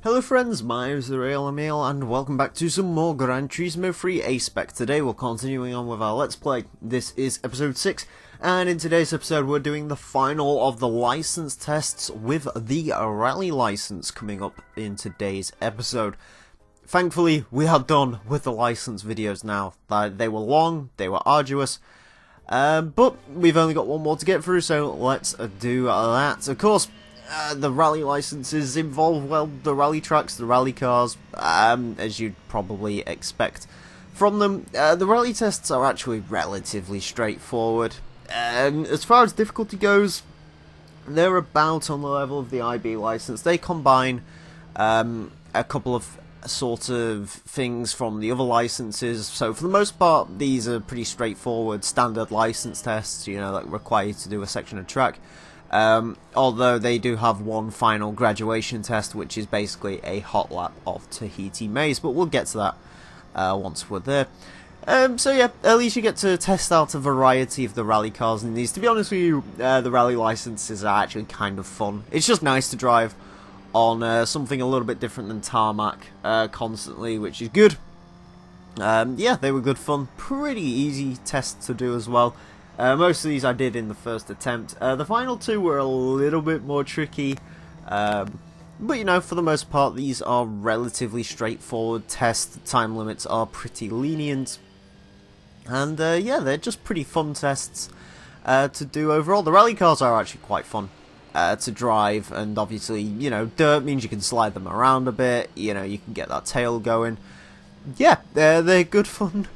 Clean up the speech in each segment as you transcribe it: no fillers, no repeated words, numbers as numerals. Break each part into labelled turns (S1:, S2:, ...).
S1: Hello friends, my name is the real Emile and welcome back to some more Gran Turismo 3 A-Spec. Today we're continuing on with our Let's Play. This is episode 6 and in today's episode we're doing the final of the license tests with the rally license coming up in today's episode. Thankfully we are done with the license videos now. They were long, they were arduous, but we've only got one more to get through, so let's do that. Of course, the rally licenses involve, well, the rally tracks, the rally cars, as you'd probably expect from them. The rally tests are actually relatively straightforward. As far as difficulty goes, they're about on the level of the IB license. They combine a couple of sort of things from the other licenses, so for the most part these are pretty straightforward standard license tests, you know, that require you to do a section of track. Although they do have one final graduation test, which is basically a hot lap of Tahiti Maze, but we'll get to that once we're there. So yeah, at least you get to test out a variety of the rally cars in these. To be honest with you, the rally licenses are actually kind of fun. It's just nice to drive on something a little bit different than tarmac constantly, which is good. Yeah, they were good fun. Pretty easy tests to do as well. Most of these I did in the first attempt. The final two were a little bit more tricky, but you know, for the most part these are relatively straightforward tests. The time limits are pretty lenient, and yeah, they're just pretty fun tests to do overall. The rally cars are actually quite fun to drive, and obviously, you know, dirt means you can slide them around a bit, you know, you can get that tail going. Yeah, they're good fun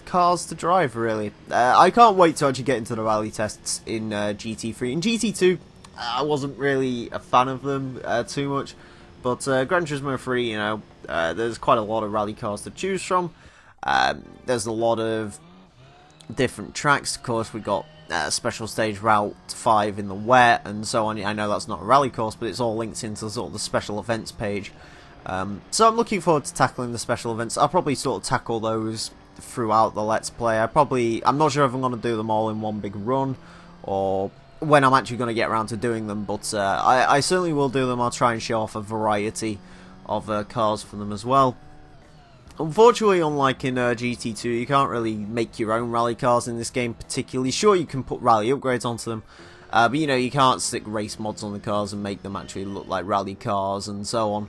S1: cars to drive, really. I can't wait to actually get into the rally tests in GT3. In GT2, I wasn't really a fan of them too much, but Gran Turismo 3, you know, there's quite a lot of rally cars to choose from. There's a lot of different tracks. Of course, we got Special Stage Route 5 in the wet, and so on. I know that's not a rally course, but it's all linked into sort of the special events page. So I'm looking forward to tackling the special events. I'll probably sort of tackle those throughout the Let's Play. I'm not sure if I'm going to do them all in one big run, or when I'm actually going to get around to doing them, but I certainly will do them. I'll try and show off a variety of cars for them as well. Unfortunately, unlike in GT2, you can't really make your own rally cars in this game particularly. Sure, you can put rally upgrades onto them, but you know, you can't stick race mods on the cars and make them actually look like rally cars and so on.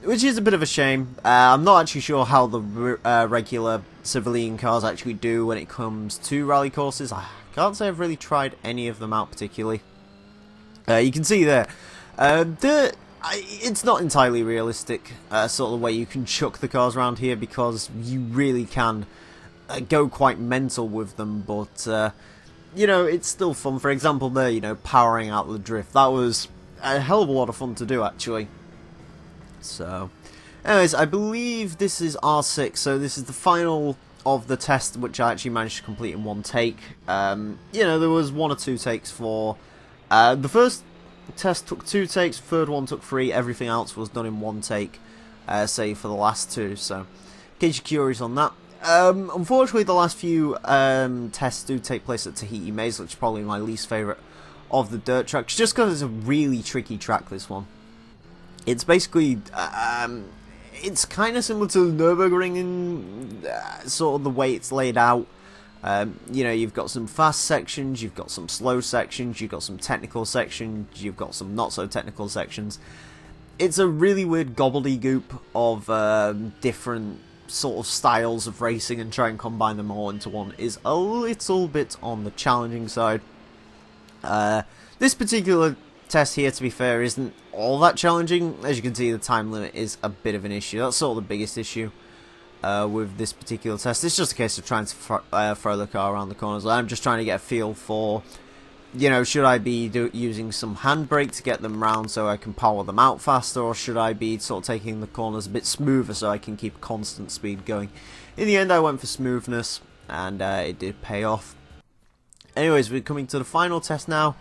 S1: Which is a bit of a shame. I'm not actually sure how the regular civilian cars actually do when it comes to rally courses. I can't say I've really tried any of them out particularly. You can see there, it's not entirely realistic, sort of the way you can chuck the cars around here, because you really can go quite mental with them, but you know, it's still fun. For example there, you know, powering out the drift, that was a hell of a lot of fun to do actually. So, anyways, I believe this is R6, so this is the final of the test, which I actually managed to complete in one take. You know, there was one or two takes for... the first test took 2 takes, the third one took 3, everything else was done in one take, save for the last 2, so in case you're curious on that. Unfortunately, the last few tests do take place at Tahiti Maze, which is probably my least favourite of the dirt tracks, just because it's a really tricky track, this one. It's basically, it's kind of similar to Nürburgring in sort of the way it's laid out. You know, you've got some fast sections, you've got some slow sections, you've got some technical sections, you've got some not so technical sections. It's a really weird gobbledygook of different sort of styles of racing, and try and combine them all into one is a little bit on the challenging side. This particular test here, to be fair, isn't all that challenging. As you can see, the time limit is a bit of an issue. That's sort of the biggest issue with this particular test. It's just a case of trying to throw the car around the corners. I'm just trying to get a feel for, you know, should I be using some handbrake to get them round so I can power them out faster, or should I be sort of taking the corners a bit smoother so I can keep constant speed going. In the end, I went for smoothness, and it did pay off. Anyways, we're coming to the final test now,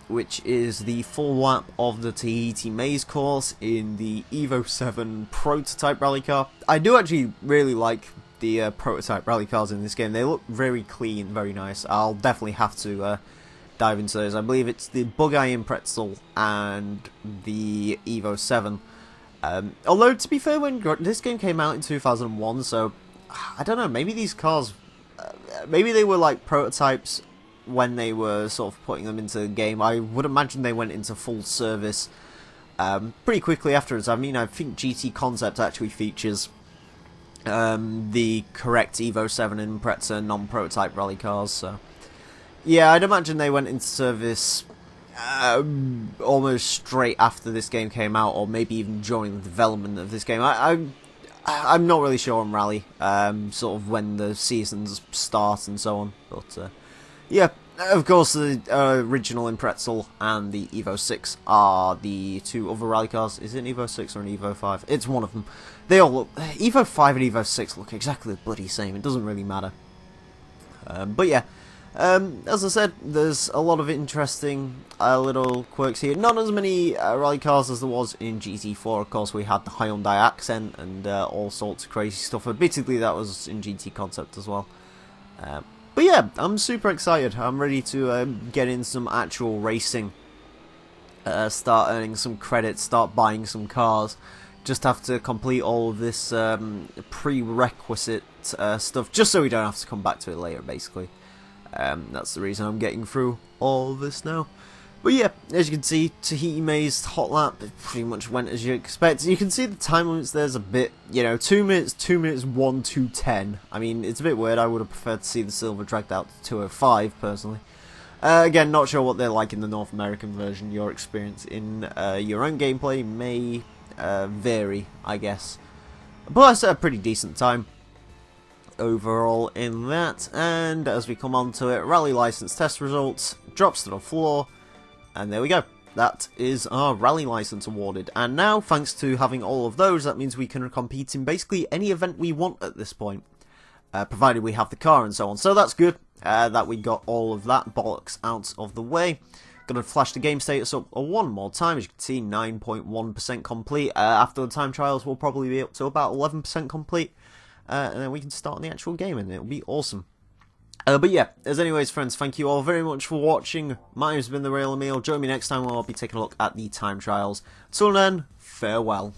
S1: which is the full lap of the Tahiti Maze course in the Evo 7 prototype rally car. I do actually really like the prototype rally cars in this game. They look very clean, very nice. I'll definitely have to dive into those. I believe it's the Bug-Eye Pretzel and the Evo 7. Although, to be fair, when this game came out in 2001, so I don't know, maybe these cars, maybe they were like prototypes when they were sort of putting them into the game. I would imagine they went into full service pretty quickly afterwards. I mean, I think GT Concept actually features the correct Evo 7 and Impreza non-prototype rally cars, so yeah, I'd imagine they went into service almost straight after this game came out, or maybe even during the development of this game. I'm not really sure on Rally, sort of when the seasons start and so on, but yeah, of course the original Impreza and the Evo 6 are the two other rally cars. Is it an Evo 6 or an Evo 5? It's one of them. They all look, Evo 5 and Evo 6 look exactly the bloody same, it doesn't really matter. But yeah, as I said, there's a lot of interesting little quirks here. Not as many rally cars as there was in GT4. Of course, we had the Hyundai Accent and all sorts of crazy stuff. Admittedly, that was in GT Concept as well. But yeah, I'm super excited. I'm ready to get in some actual racing. Start earning some credits, start buying some cars. Just have to complete all of this prerequisite stuff, just so we don't have to come back to it later, basically. That's the reason I'm getting through all of this now. But yeah, as you can see, Tahiti Maze Hot Lap, it pretty much went as you expect. You can see the time limits there's a bit, you know, 2 minutes 1 to 10. I mean, it's a bit weird. I would have preferred to see the silver dragged out to 2:05 personally. Again, not sure what they're like in the North American version. Your experience in your own gameplay may vary, I guess. But I set a pretty decent time overall in that, and as we come on to it, rally license test results, drops to the floor, and there we go. That is our rally license awarded, and now thanks to having all of those, that means we can compete in basically any event we want at this point, provided we have the car and so on. So that's good that we got all of that bollocks out of the way. Gonna flash the game status up one more time. As you can see, 9.1% complete. After the time trials, we'll probably be up to about 11% complete. And then we can start on the actual game, and it'll be awesome. But yeah, as anyways, friends, thank you all very much for watching. My name's been the Real Emile. Join me next time where I'll be taking a look at the time trials. Till then, farewell.